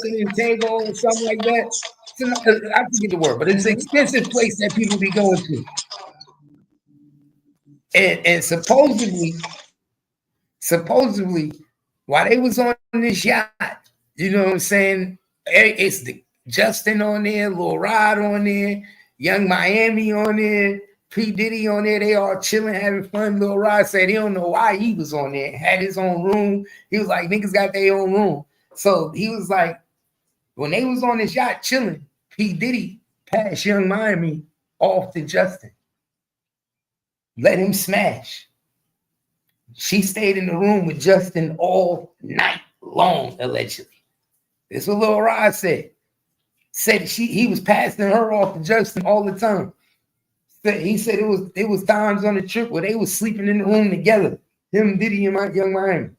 Justin and Tego or something like that. I forget the word, but it's an expensive place that people be going to. And supposedly, while they was on this yacht, you know what I'm saying? It's the Justin on there, Lil Rod on there, Young Miami on there, P. Diddy on there. They all chilling, having fun. Lil Rod said he don't know why he was on there. Had his own room. He was like, niggas got their own room. So he was like, when they was on this yacht chilling, P. Diddy passed Young Miami off to Justin. Let him smash. She stayed in the room with Justin all night long, allegedly. This is what Lil Rod said. Said he was passing her off to Justin all the time. He said it was times on the trip where they was sleeping in the room together. Him, Diddy, and Young Miami.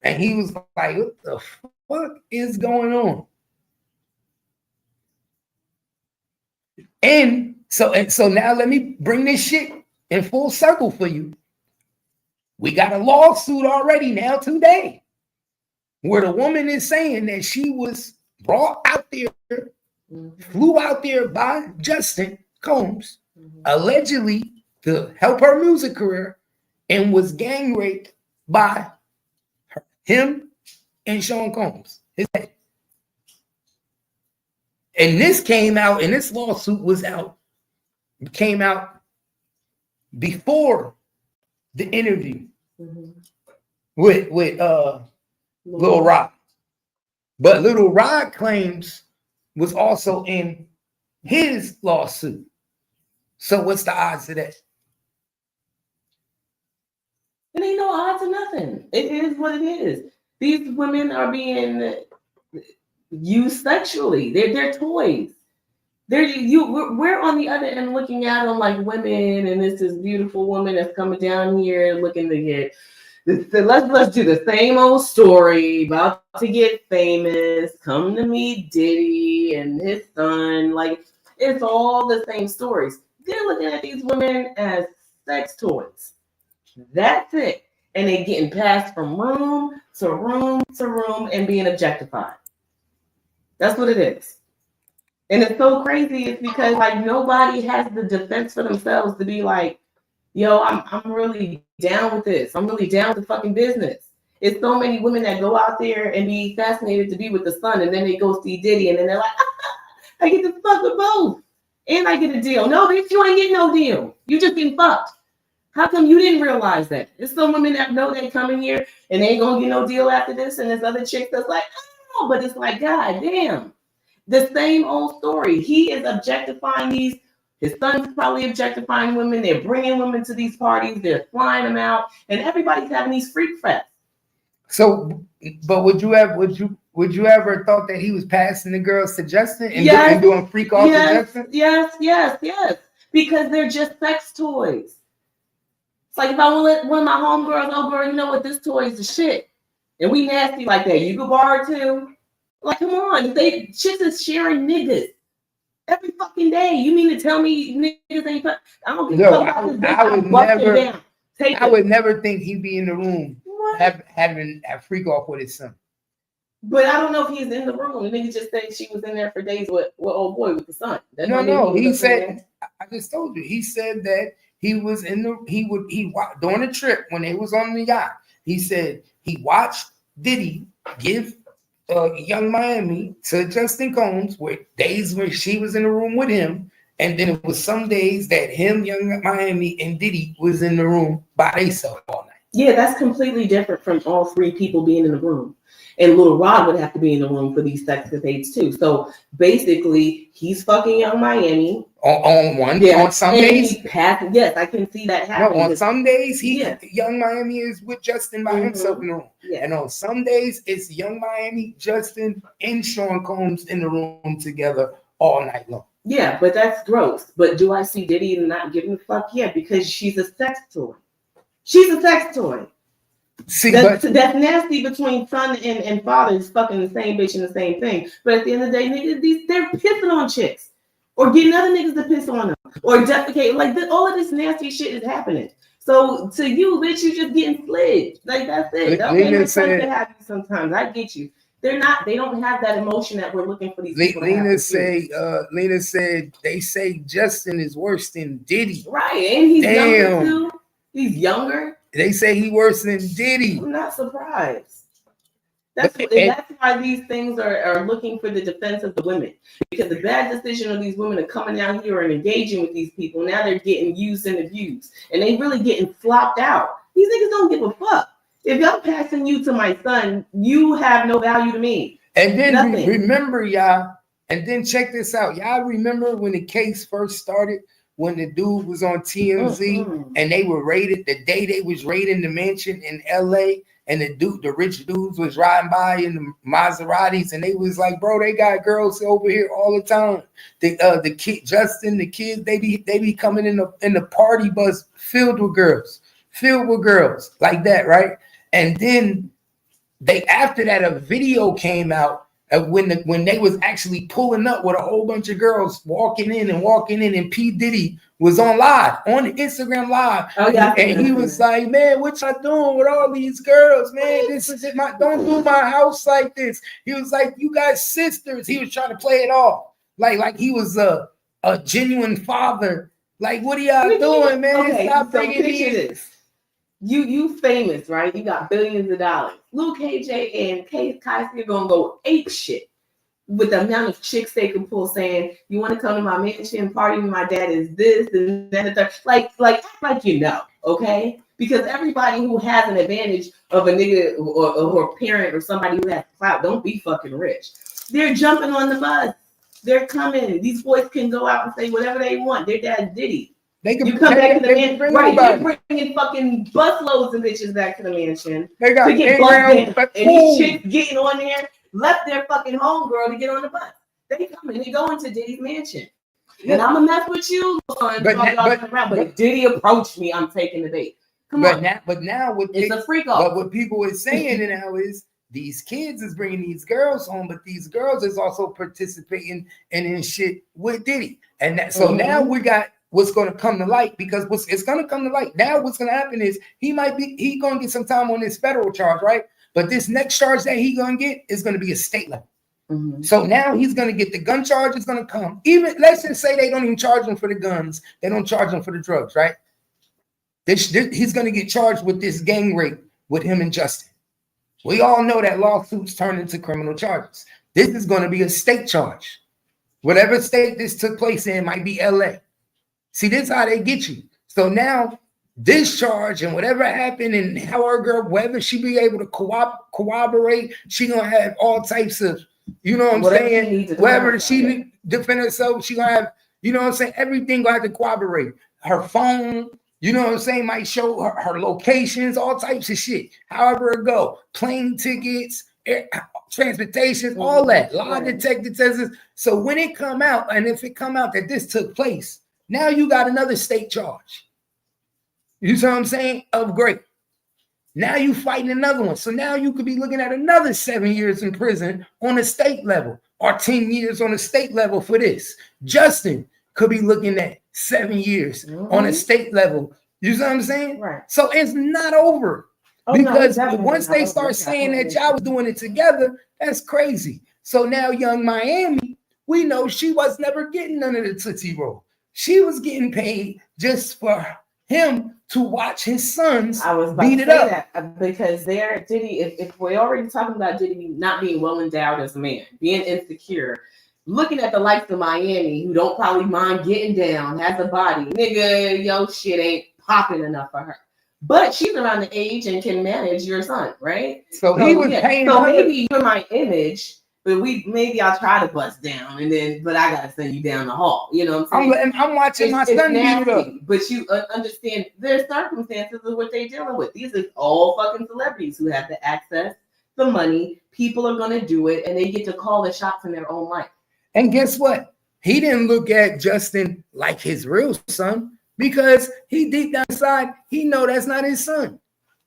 And he was like, what the fuck is going on? And so now let me bring this shit in full circle for you. We got a lawsuit already now today where the woman is saying that she was brought out there, flew out there by Justin Combs, allegedly to help her music career, and was gang raped by him and Sean Combs, his dad. And this came out, and this lawsuit came out before the interview with Lil Rod. But Lil Rod claims was also in his lawsuit. So what's the odds of that? It ain't no odds of nothing. It is what it is. These women are being used sexually. They're toys. We're on the other end looking at them like women, and this beautiful woman that's coming down here looking to get. Let's do the same old story. About to get famous. Come to meet Diddy and his son. Like, it's all the same stories. They're looking at these women as sex toys. That's it. And they're getting passed from room to room to room and being objectified. That's what it is. And it's so crazy. It's because like nobody has the defense for themselves to be like, yo, I'm really down with this. I'm really down with the fucking business. It's so many women that go out there and be fascinated to be with the son, and then they go see Diddy, and then they're like, I get to fuck with both. And I get a deal. No, bitch, you ain't getting no deal. You just getting fucked. How come you didn't realize that? There's some women that know they coming here and they ain't gonna get no deal after this, and this other chick that's like, oh, but it's like, God damn. The same old story. He is objectifying these. His son's probably objectifying women. They're bringing women to these parties. They're flying them out, and everybody's having these freak fests. So, but would you ever thought that he was passing the girls to Justin and, doing freak off to Justin? Yes. Because they're just sex toys. It's like if I want to let one of my homegirls, oh girl, you know what? This toy is the shit, and we nasty like that. You can borrow it too. Like, come on, chicks is sharing niggas every fucking day. You mean to tell me niggas ain't? I don't give a fuck about this bitch. I would never think he'd be in the room having a freak off with his son. But I don't know if he's in the room. The nigga just said she was in there for days with old boy with the son. No. He said, I just told you. He said that he was in during the trip when they was on the yacht. He said he watched Diddy give Young Miami to Justin Combs, where days where she was in the room with him, and then it was some days that him, Young Miami, and Diddy was in the room by themselves all night. Yeah, that's completely different from all three people being in the room. And Lil Rod would have to be in the room for these sex escapades too. So basically, he's fucking Young Miami. On some days. Yes, I can see that happening. No, on some days, Young Miami is with Justin by himself in the room. Yeah. And on some days, it's Young Miami, Justin, and Sean Combs in the room together all night long. Yeah, but that's gross. But do I see Diddy not giving a fuck? Yeah, because she's a sex toy. She's a sex toy. See, that's nasty between son and father is fucking the same bitch and the same thing. But at the end of the day, niggas, they're pissing on chicks or getting other niggas to piss on them or defecate. Like all of this nasty shit is happening. So to you, bitch, you just getting slid. Like that's it. Okay, it's fun to have you sometimes. I get you. They're not. They don't have that emotion that we're looking for these people to Lena have. said they say Justin is worse than Diddy. Right, and he's younger too. He's younger. They say he worse than Diddy. I'm not surprised. That's why these things are looking for the defense of the women, because the bad decision of these women are coming out here and engaging with these people. Now they're getting used and abused, and they really getting flopped out. These niggas don't give a fuck. If y'all passing you to my son, you have no value to me. And then remember, y'all, and then check this out. Y'all remember when the case first started, when the dude was on TMZ and they were raided the day they was raiding the mansion in LA, and the rich dudes was riding by in the Maseratis, and they was like, bro, they got girls over here all the time. The kid Justin, the kids, they be coming in the party bus filled with girls like that, right? And then after that, a video came out of when they was actually pulling up with a whole bunch of girls walking in, and P. Diddy was on the Instagram live. Oh, yeah. And he was like, man, what y'all doing with all these girls, man? This is it. Don't do my house like this. He was like, you guys sisters. He was trying to play it off like he was a genuine father. Like, what are y'all doing, man? Okay, Stop so bringing picture these. this. You famous, right? You got billions of dollars. Lil KJ and Kai are gonna go ape shit with the amount of chicks they can pull, saying, you want to come to my mansion party with my dad is this and that and that. Like you know, okay? Because everybody who has an advantage of a nigga or a parent or somebody who has clout, don't be fucking rich. They're jumping on the bus. They're coming. These boys can go out and say whatever they want. Their dad Diddy. You come back to the mansion, right? They're bringing fucking busloads of bitches back to the mansion. They got to get bumped, and these chicks getting on there left their fucking homegirl to get on the bus. They coming. They going to Diddy's mansion. And I'm gonna mess with you, but if Diddy approached me, I'm taking the bait. But now what it's a freak off. But what people are saying now is these kids is bringing these girls home, but these girls is also participating in shit with Diddy. And that, so now we got what's going to come to light, because it's going to come to light. Now what's going to happen is he going to get some time on this federal charge, right? But this next charge that he going to get is going to be a state level. So now he's going to get the gun charge is going to come. Even let's just say they don't even charge him for the guns. They don't charge him for the drugs, right? He's going to get charged with this gang rape with him and Justin. We all know that lawsuits turn into criminal charges. This is going to be a state charge. Whatever state this took place in might be LA. See, this is how they get you. So now this charge and whatever happened and how her girl, whether she be able to corroborate, she going to have all types of, you know what I'm saying? Whether she defend herself, she going to have, you know what I'm saying? Everything going to have to corroborate. Her phone, you know what I'm saying, might show her locations, all types of shit. However it go, plane tickets, transportation, all that. Lie detector tests. So when it come out, and if it come out that this took place, now you got another state charge. You see what I'm saying? Of great. Now you fighting another one. So now you could be looking at another 7 years in prison on a state level, or 10 years on a state level for this. Justin could be looking at 7 years on a state level. You see what I'm saying? Right. So it's not over. Because once they start saying that y'all was doing it together, that's crazy. So now Young Miami, we know she was never getting none of the Tootsie Roll. She was getting paid just for him to watch his sons beat it up. Because Diddy, if we're already talking about Diddy not being well endowed as a man, being insecure, looking at the likes of Miami, who don't probably mind getting down, has a body, nigga, yo, shit ain't popping enough for her. But she's around the age and can manage your son, right? So he was paying. So maybe you're my image, but maybe I'll try to bust down, but I gotta send you down the hall. You know what I'm saying? I'm watching my son beat it up. But you understand their circumstances of what they're dealing with. These are all fucking celebrities who have the access, the money. People are gonna do it, and they get to call the shots in their own life. And guess what? He didn't look at Justin like his real son. Because he deep down inside, he know that's not his son.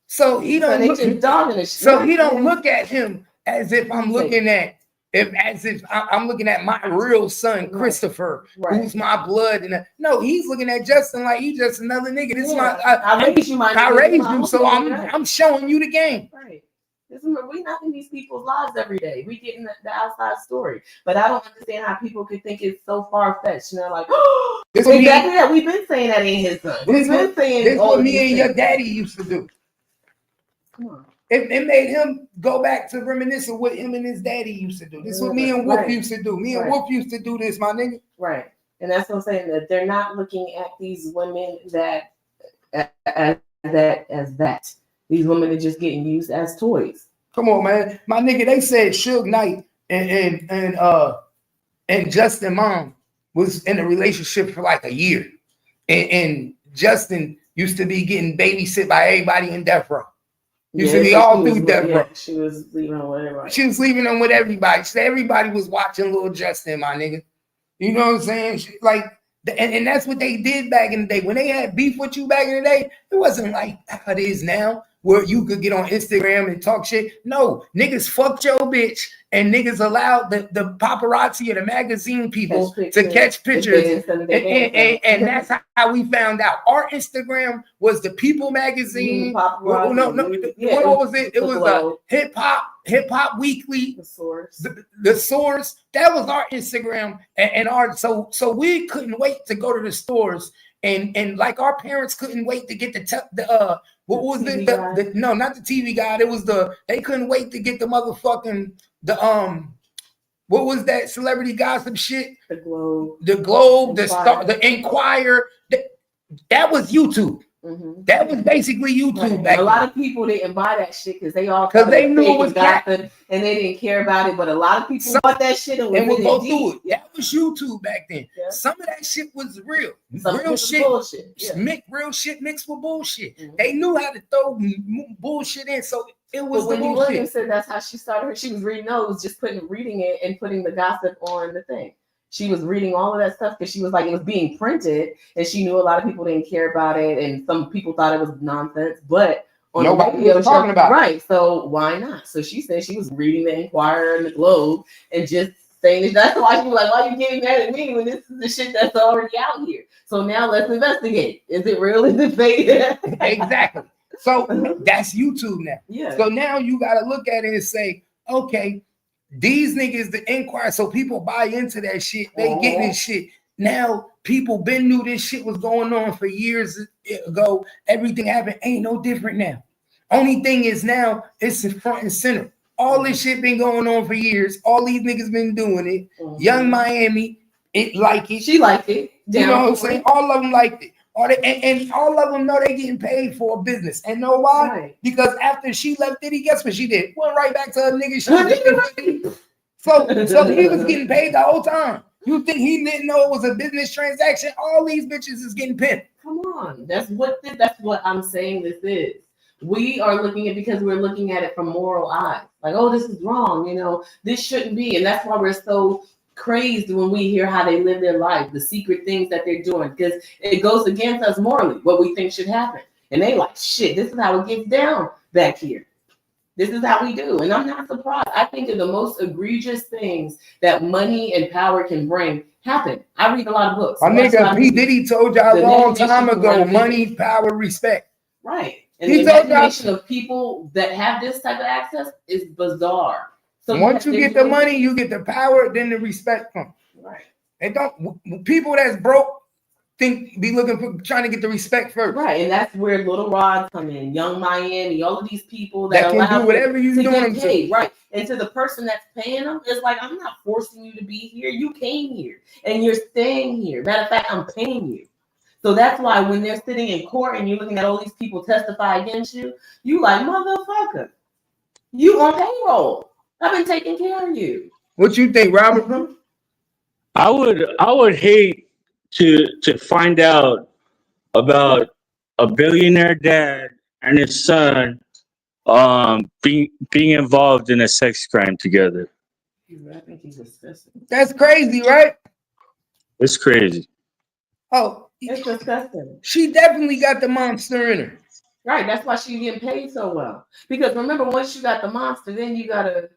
So he don't look at him as if I'm looking at I'm looking at my real son, Christopher, who's my blood. No, he's looking at Justin like he's just another nigga. This is I raised you, so I'm showing you the game. Right. We not in these people's lives every day. We getting the outside story, but I don't understand how people could think it's so far fetched. And they're like, oh, exactly that. We've been saying that ain't his son. We've been saying this all what me and things. your daddy used to do. Come on. It made him go back to reminisce of what him and his daddy used to do. This is what me and Wolf used to do. Me and Wolf used to do this, my nigga. Right. And that's what I'm saying, that they're not looking at these women that as that. These women are just getting used as toys. Come on, man. My nigga, they said Suge Knight and Justin Mom was in a relationship for like a year. And Justin used to be getting babysit by everybody in death row. Used to be all through death row. She was leaving on with everybody. She was leaving them with everybody. So everybody was watching Lil Justin, my nigga. You know what I'm saying? Like, and that's what they did back in the day. When they had beef with you back in the day, it wasn't like how it is now, where you could get on Instagram and talk shit. No, niggas fucked your bitch, and niggas allowed the paparazzi or the magazine people to catch pictures. And that's how we found out. Our Instagram was the People magazine. What was it? It was a Hip Hop Weekly. The Source. That was our Instagram and our so we couldn't wait to go to the stores and like our parents couldn't wait to get what was it? No, not the TV guide. It was they couldn't wait to get the motherfucking what was that celebrity gossip shit? The Globe, the Inquirer. That was YouTube. Mm-hmm. That was basically YouTube. Right. A lot of people didn't buy that shit because they knew it was gossip and they didn't care about it. But a lot of people bought that shit and would go through it. That was YouTube back then. Yeah. Some of that shit was real. Real shit. Bullshit. Yeah. Real shit mixed with bullshit. Mm-hmm. They knew how to throw bullshit in. So it was when Wendy Williams said that's how she started. She was reading those, just reading it and putting the gossip on the thing. She was reading all of that stuff because she was like, it was being printed, and she knew a lot of people didn't care about it, and some people thought it was nonsense. But on nobody was talking about it. Right? So why not? So she said she was reading the Inquirer and the Globe and just saying this. That's why she was like, "Why are you getting mad at me when this is the shit that's already out here?" So now let's investigate. Is it real? Is it fake? Exactly. So that's YouTube now. Yeah. So now you got to look at it and say, okay. These niggas, the Inquirer, so people buy into that shit. They get this shit. Now, people been knew this shit was going on for years ago. Everything happened. Ain't no different now. Only thing is now, it's in front and center. All this shit been going on for years. All these niggas been doing it. Mm-hmm. Young Miami, she liked it. You know what I'm saying? All of them liked it. And all of them know they getting paid for a business. And know why? Right. Because after she left Diddy, guess what she did? Went right back to her nigga. So he was getting paid the whole time. You think he didn't know it was a business transaction? All these bitches is getting pimped. Come on. That's what I'm saying this is. We are looking at because we're looking at it from moral eyes. Like, oh, this is wrong. You know, this shouldn't be. And that's why we're so crazed when we hear how they live their life, the secret things that they're doing, because it goes against us morally, what we think should happen. And they like, shit, this is how it gets down back here. This is how we do. And I'm not surprised. I think of the most egregious things that money and power can bring happen. I read a lot of books. My nigga P. Diddy told y'all a long time ago, money, power, respect. Right. And the imagination of people that have this type of access is bizarre. So once you get the money, you get the power, then the respect comes. Right. And people that's broke be looking for trying to get the respect first. Right. And that's where Lil Rod come in, Young Miami, all of these people that can do whatever you doing them to. Right. And to the person that's paying them, it's like, I'm not forcing you to be here. You came here and you're staying here. Matter of fact, I'm paying you. So that's why when they're sitting in court and you're looking at all these people testify against you, you like, motherfucker, you on payroll. I've been taking care of you. What you think, Robert? I would hate to find out about a billionaire dad and his son being involved in a sex crime together. I think he's disgusting. That's crazy, right? It's crazy. Oh, it's disgusting. She definitely got the monster in her. Right, that's why she's getting paid so well. Because remember, once you got the monster, then you gotta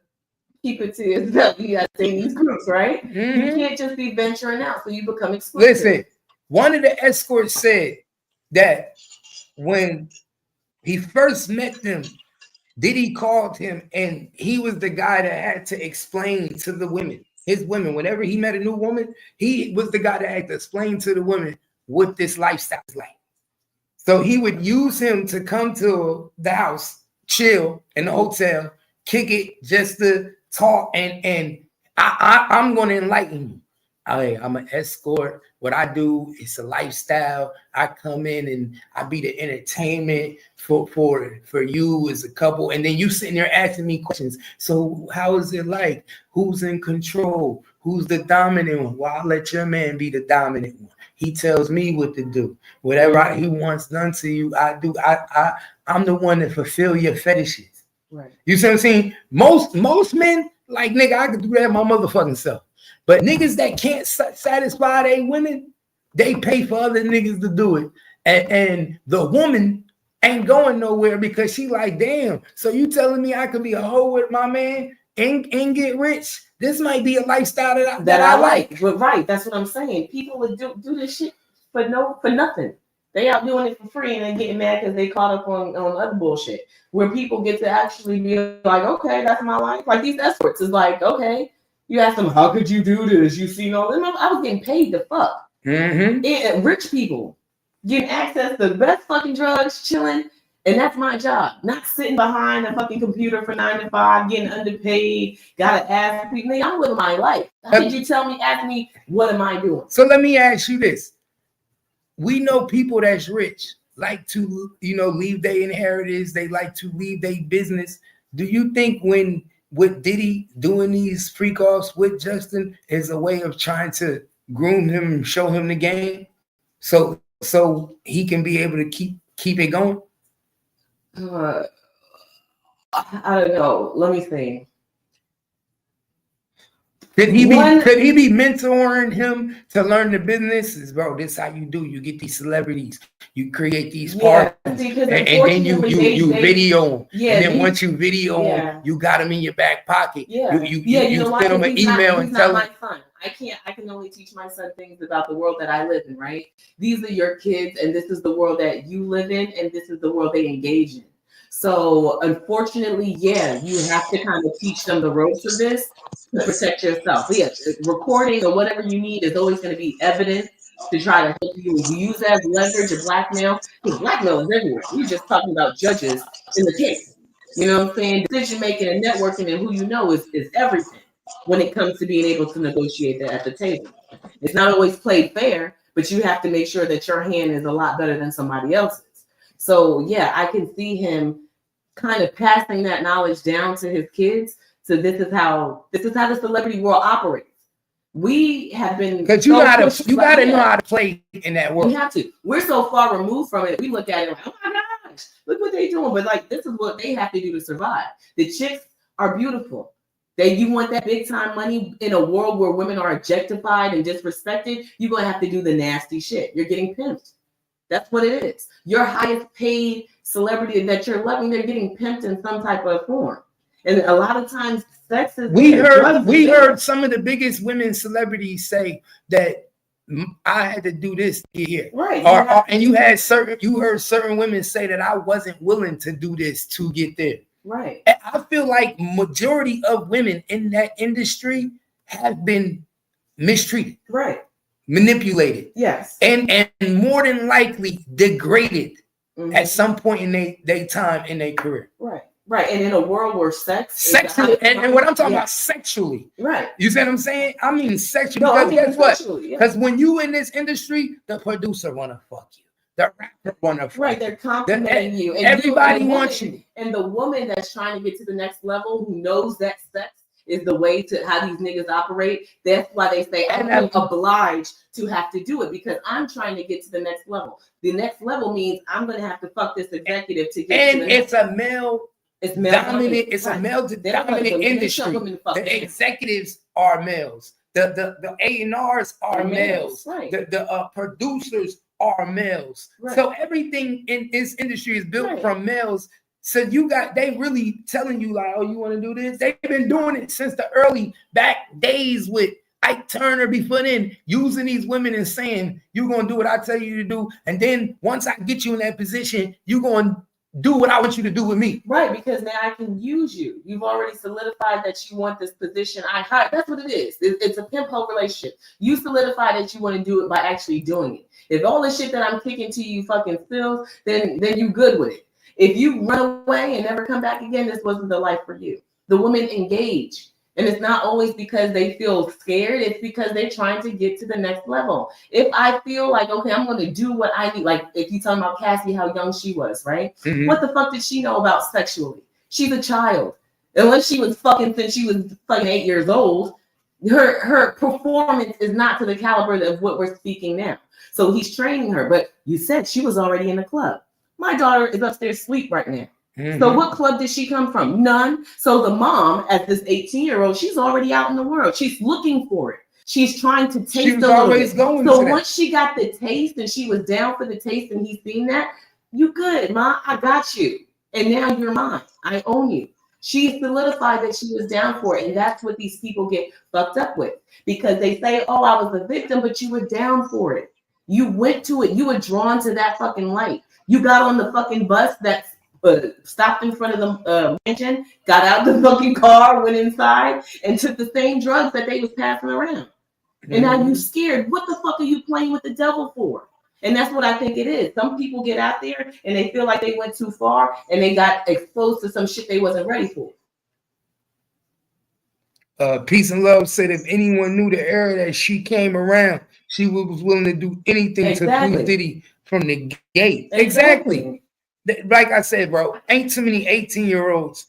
keep it to yourself. You gotta stay in these groups, right? Mm-hmm. You can't just be venturing out, so you become exclusive. Listen, one of the escorts said that when he first met them, Diddy called him, and he was the guy that had to explain to the women, his women, whenever he met a new woman, he was the guy that had to explain to the women what this lifestyle is like. So he would use him to come to the house, chill in the hotel, kick it, just to talk, and I'm going to enlighten you. I'm an escort. What I do is a lifestyle. I come in and I be the entertainment for you as a couple. And then you sitting there asking me questions. So how is it like? Who's in control? Who's the dominant one? Well, I'll let your man be the dominant one. He tells me what to do. Whatever he wants done to you, I do. I'm the one that fulfill your fetishes. Right. You see what I'm saying? Most men, like, nigga, I could do that my motherfucking self. But niggas that can't satisfy their women, they pay for other niggas to do it. And the woman ain't going nowhere because she like, damn, so you telling me I could be a hoe with my man and get rich? This might be a lifestyle that I like. But right, that's what I'm saying. People would do this shit for nothing. They out doing it for free and then getting mad because they caught up on other bullshit. Where people get to actually be like, okay, that's my life. Like these escorts is like, okay. You ask them, how could you do this? You seen all them? I was getting paid to fuck. Mm-hmm. And rich people getting access to the best fucking drugs, chilling, and that's my job. Not sitting behind a fucking computer for 9 to 5, getting underpaid. Gotta ask people. I'm living my life. How did you tell me? Ask me, what am I doing? So let me ask you this: we know people that's rich like to, leave their inheritance. They like to leave their business. Do you think with Diddy doing these freak offs with Justin is a way of trying to groom him and show him the game, so he can be able to keep it going? I don't know. Let me think. Could he be mentoring him to learn the businesses, bro? This is how you do. You get these celebrities, you create these parties, and then you video them. Yeah, and then once you video them, you got them in your back pocket. Yeah, you send them an email and tell them. My son. I can only teach my son things about the world that I live in, right? These are your kids, and this is the world that you live in, and this is the world they engage in. So unfortunately, you have to kind of teach them the ropes of this to protect yourself. But recording or whatever you need is always going to be evidence to try to help you use as leverage or blackmail. Because blackmail is everywhere. We're just talking about judges in the case. You know what I'm saying? Decision making and networking and who you know is everything when it comes to being able to negotiate that at the table. It's not always played fair, but you have to make sure that your hand is a lot better than somebody else's. So I can see him kind of passing that knowledge down to his kids. So this is how the celebrity world operates. We have been because you gotta know how to play in that world. You have to. We're so far removed from it. We look at it like, oh my gosh, look what they're doing. But like, this is what they have to do to survive. The chicks are beautiful. You want that big time money in a world where women are objectified and disrespected. You're gonna have to do the nasty shit. You're getting pimped. That's what it is. Your highest paid celebrity that you're loving, they're getting pimped in some type of form. And a lot of times sex is we heard some of the biggest women celebrities say that I had to do this to get here. Right. And you heard certain women say that I wasn't willing to do this to get there. Right. And I feel like majority of women in that industry have been mistreated. Right. Manipulated, yes, and more than likely degraded at some point in their time in their career. Right, and in a world where sexually, and what I'm talking about sexually, right? You see what I'm saying? I mean sexually, because guess what? Because when you in this industry, the producer wanna fuck you, the rapper wanna fuck right. They're complimenting you, and everybody wants you, and the woman that's trying to get to the next level, who knows that sex is the way to how these niggas operate. That's why they say I'm obliged to have to do it, because I'm trying to get to the next level. The next level means I'm going to have to fuck this executive to get to the next level. It's a male dominant industry. The executives are males. The A&Rs are males. Right. The producers are males. Right. So everything in this industry is built from males. So they really telling you like, oh, you want to do this? They've been doing it since the early back days with Ike Turner before then, using these women and saying, you're going to do what I tell you to do. And then once I get you in that position, you're going to do what I want you to do with me. Right, because now I can use you. You've already solidified that you want this position. That's what it is. It's a pimp hoe relationship. You solidify that you want to do it by actually doing it. If all the shit that I'm kicking to you fucking fills, then you good with it. If you run away and never come back again, this wasn't the life for you. The women engage. And it's not always because they feel scared. It's because they're trying to get to the next level. If I feel like, okay, I'm going to do what I need. Like if you're talking about Cassie, how young she was, right? Mm-hmm. What the fuck did she know about sexually? She's a child. Unless she was fucking since she was fucking 8 years old, her performance is not to the caliber of what we're speaking now. So he's training her. But you said she was already in the club. My daughter is upstairs asleep right now. Mm-hmm. So what club did she come from? None. So the mom, as this 18-year-old, she's already out in the world. She's looking for it. She's trying to taste. She was always going. So once she got the taste and she was down for the taste and he's seen that, you good, Ma. I got you. And now you're mine. I own you. She solidified that she was down for it. And that's what these people get fucked up with. Because they say, oh, I was a victim, but you were down for it. You went to it. You were drawn to that fucking light. You got on the fucking bus that's stopped in front of the mansion, got out the fucking car, went inside, and took the same drugs that they was passing around. Mm-hmm. And now you scared. What the fuck are you playing with the devil for? And that's what I think it is. Some people get out there and they feel like they went too far and they got exposed to some shit they wasn't ready for. Peace and Love said if anyone knew the era that she came around, she was willing to do anything to P. Diddy from the gate. Exactly. Like I said, bro, ain't too many 18-year-olds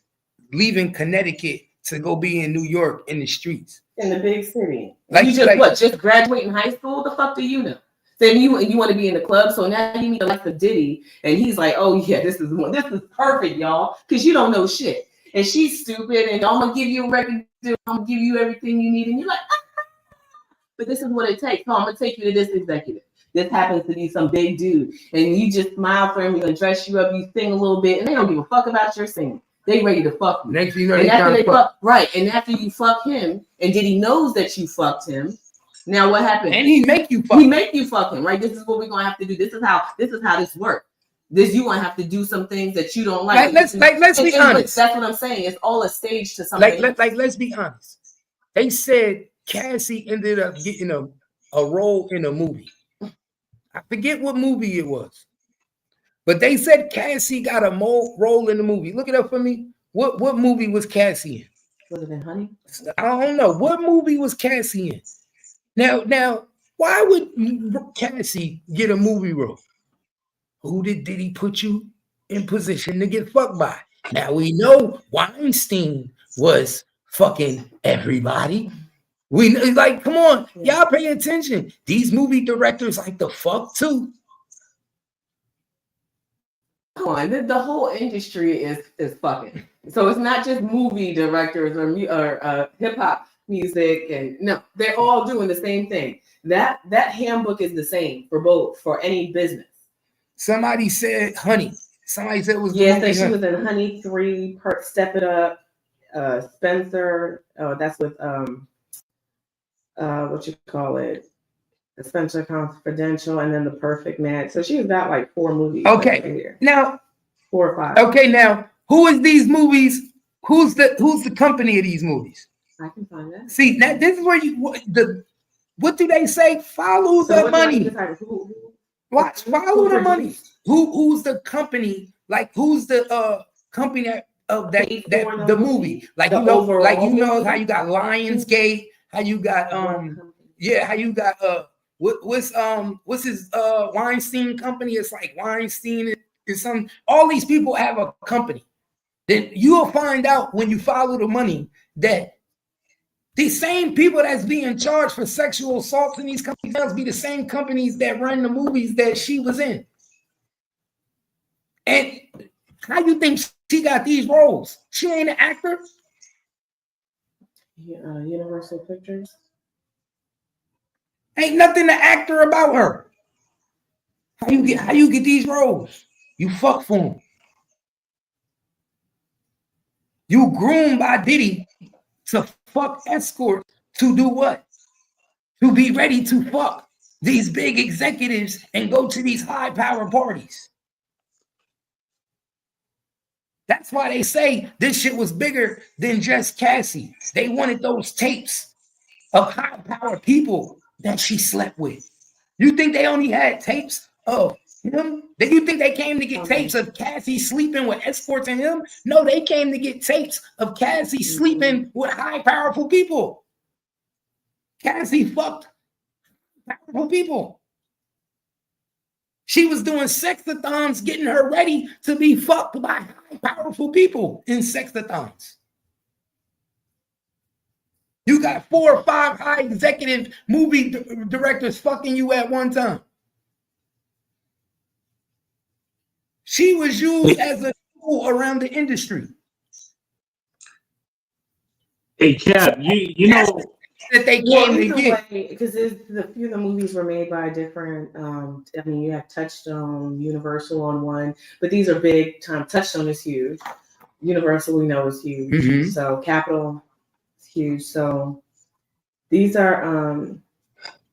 leaving Connecticut to go be in New York in the streets. In the big city. Like, you just graduating high school? The fuck do you know? Then you want to be in the club, so now you meet the likes of Diddy, and he's like, oh yeah, this is perfect, y'all, because you don't know shit. And she's stupid, and I'm gonna give you a record, I'm gonna give you everything you need, and you're like, but this is what it takes. So I'm gonna take you to this executive. This happens to be some big dude, and you just smile for him. He's gonna dress you up. You sing a little bit, and they don't give a fuck about your singing. They ready to fuck you. Next you know, and after they fuck, right, and after you fuck him, and Diddy knows that you fucked him. Now what happened? And he make you fuck. He make you fuck him, right? This is what we're gonna have to do. This is how this works. You gonna have to do some things that you don't like. Let's be honest. That's what I'm saying. It's all a stage to something. Let's be honest. They said Cassie ended up getting a role in a movie. I forget what movie it was, but they said Cassie got a role in the movie. Look it up for me. What movie was Cassie in? Was it in Honey? I don't know. What movie was Cassie in? Now, why would Cassie get a movie role? Who did he put you in position to get fucked by? Now we know Weinstein was fucking everybody. We like, come on, y'all pay attention. These movie directors like the fuck too. Come on, the whole industry is fucking. So it's not just movie directors or hip hop music, and no, they're all doing the same thing. That handbook is the same for any business. Somebody said Honey. Somebody said it was she was in Honey 3, Step It Up, Spencer. That's with what you call it, the Spencer Confidential, and then The Perfect Man. So she's got like 4 movies. Okay, here. Now 4 or 5. Okay, now who is these movies? Who's the company of these movies? I can find that. See, now this is where what do they say? Follow the money. Watch, follow the money. Who's the company? Like who's the company of that the movie? Like how you got Lionsgate, how you got how you got what's his Weinstein company? It's like Weinstein is some. All these people have a company. Then you'll find out when you follow the money that these same people that's being charged for sexual assaults in these companies must be the same companies that run the movies that she was in. And how you think she got these roles? She ain't an actor. Universal Pictures. Ain't nothing to actor about her. How you get these roles? You fuck for them. You groomed by Diddy to fuck escorts to do what? To be ready to fuck these big executives and go to these high power parties. That's why they say this shit was bigger than just Cassie. They wanted those tapes of high power people that she slept with. You think they only had tapes of him? Did you think they came to get tapes of Cassie sleeping with escorts and him? No, they came to get tapes of Cassie sleeping with high powerful people. Cassie fucked powerful people. She was doing sexathons, getting her ready to be fucked by high powerful people in sexathons. You got 4 or 5 high executive movie directors fucking you at one time. She was used as a tool around the industry. Hey, Cap, you know that they came to get. Because a few of the movies were made by different. I mean, you have Touchstone, Universal on one, but these are big time. Touchstone is huge. Universal, we know, is huge. Mm-hmm. So Capitol is huge. So these are.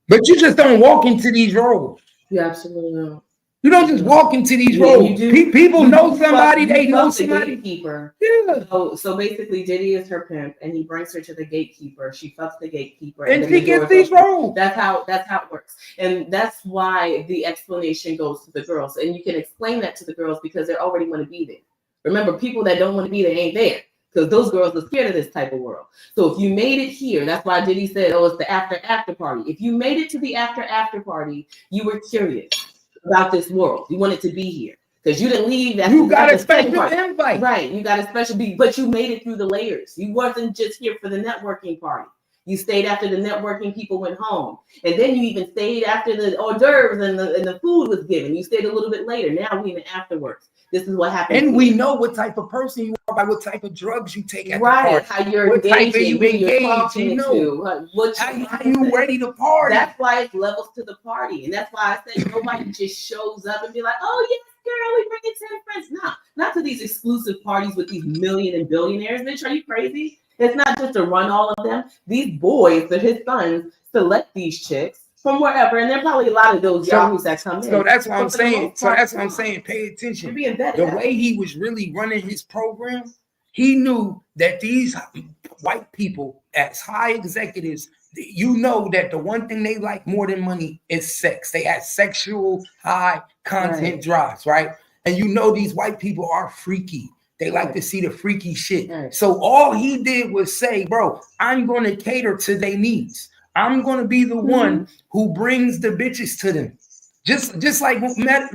But you just don't walk into these roles. You absolutely don't. You don't just walk into these roles. People know somebody. They know somebody. Gatekeeper. Yeah. So basically, Diddy is her pimp, and he brings her to the gatekeeper. She fucks the gatekeeper, and she gets these roles. That's how it works, and that's why the explanation goes to the girls, and you can explain that to the girls because they already want to be there. Remember, people that don't want to be there ain't there because those girls are scared of this type of world. So if you made it here, that's why Diddy said, "Oh, it's the after party." If you made it to the after party, you were curious about this world. You wanted to be here because you didn't leave. You got a special invite, right? You got a special but you made it through the layers. You wasn't just here for the networking party. You stayed after the networking people went home, and then you even stayed after the hors d'oeuvres and the food was given. You stayed a little bit later. Now we in the afterwards. This is what happened. And we know what type of person you are by what type of drugs you take at right, the party. How you're what engaging, type of you engage, you know, how you ready to party. That's why it's levels to the party. And that's why I said nobody just shows up and be like, oh, yes, girl, we bringing 10 friends. Nah, not to these exclusive parties with these million and billionaires. Bitch, are you crazy? It's not just to run all of them. These boys, his sons, select these chicks from wherever, and there are probably a lot of those yahoos that come in. So that's what I'm saying. So that's what I'm saying. Pay attention. The way he was really running his program, he knew that these white people, as high executives, you know that the one thing they like more than money is sex. They have sexual high content drives, right? And you know these white people are freaky. They like to see the freaky shit. Right. So all he did was say, bro, I'm going to cater to their needs. I'm going to be the one who brings the bitches to them. Just like when I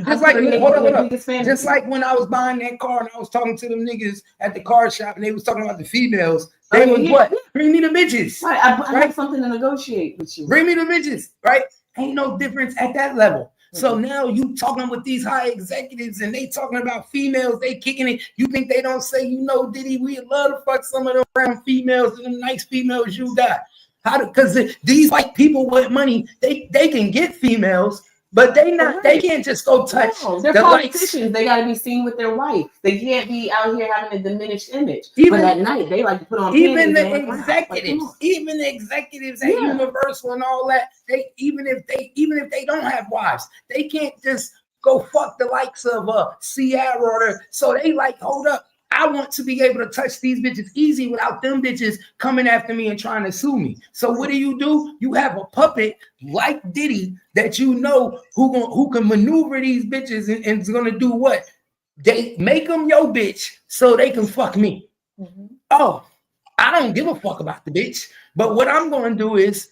was buying that car and I was talking to them niggas at the car shop and they was talking about the females. They was what? Bring me the bitches. Right. I have something to negotiate with you. Bring me the bitches. Right. Ain't no difference at that level. So now you talking with these high executives and they talking about females, they kicking it. You think they don't say, you know, Diddy, we love to fuck some of them around females and them nice females you got. Because these white people with money, they can get females, but they can't just go touch. No, they're politicians. They got to be seen with their wife. They can't be out here having a diminished image. But at night, they like to put on. Even the executives at Universal and all that, even if they don't have wives, they can't just go fuck the likes of Ciara or so they like, hold up. I want to be able to touch these bitches easy without them bitches coming after me and trying to sue me. So what do? You have a puppet like Diddy that you know who can maneuver these bitches and is gonna do what? They make them your bitch so they can fuck me. Mm-hmm. Oh, I don't give a fuck about the bitch. But what I'm gonna do is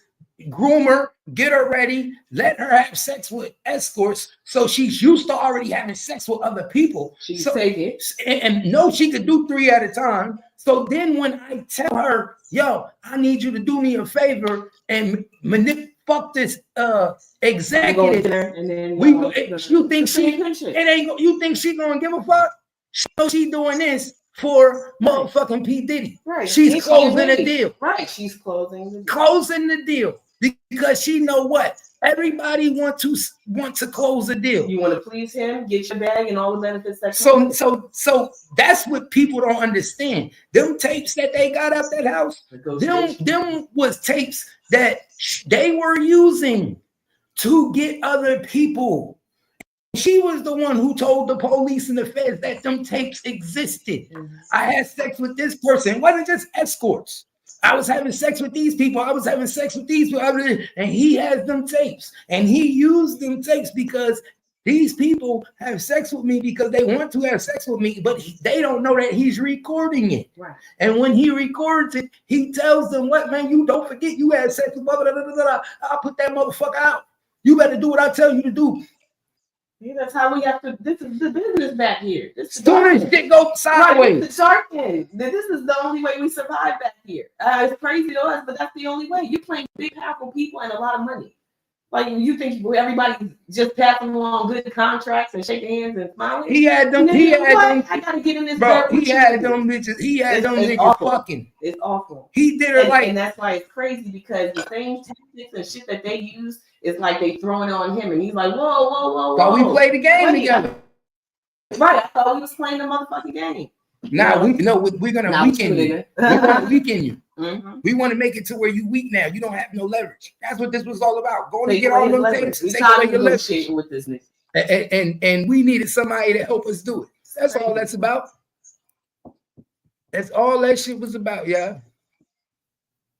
groom her, get her ready, let her have sex with escorts. So she's used to already having sex with other people. She's take it. And know she could do 3 at a time. So then when I tell her, yo, I need you to do me a favor and fuck this executive. And then you think she gonna give a fuck? She doing this for motherfucking P. Diddy. Right. She's closing the deal. Right. She's closing the deal. Because she know what? Everybody want to close a deal. You want to please him, get your bag and all the benefits that so that's what people don't understand. Them tapes that they got out that house, them was tapes that they were using to get other people. she was the one who told the police and the feds that them tapes existed. I had sex with this person. It wasn't just escorts. I was having sex with these people. I was having sex with these people. And he has them tapes. And he used them tapes because these people have sex with me because they want to have sex with me, but they don't know that he's recording it. Right. And when he records it, he tells them, what, man, you don't forget you had sex with blah, blah, blah, blah, blah. I'll put that motherfucker out. You better do what I tell you to do. Yeah, that's how we have to. This is the business back here. This is soon as shit go sideways. Right, the shark thing. This is the only way we survive back here. It's crazy to us, but that's the only way. You're playing big, powerful people and a lot of money. Like you think everybody just passing along good contracts and shaking hands and smiling? He had them. I gotta get in this. Bro, he had them bitches. He had them niggas awful. Fucking. It's awful. He did it and that's why it's crazy because the same tactics and shit that they use is like they throwing it on him, and he's like, whoa. Thought we played the game together. Right, I thought we was playing the motherfucking game. Nah, we're gonna weaken you. We're gonna weaken you. Mm-hmm. We want to make it to where you weak now. You don't have no leverage. That's what this was all about. Going to get all them things and take away your leverage. With this nigga. And we needed somebody to help us do it. That's all that's about. That's all that shit was about, yeah.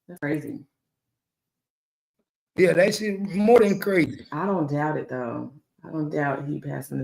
That's crazy. Yeah, that shit more than crazy. I don't doubt it though. I don't doubt he passing this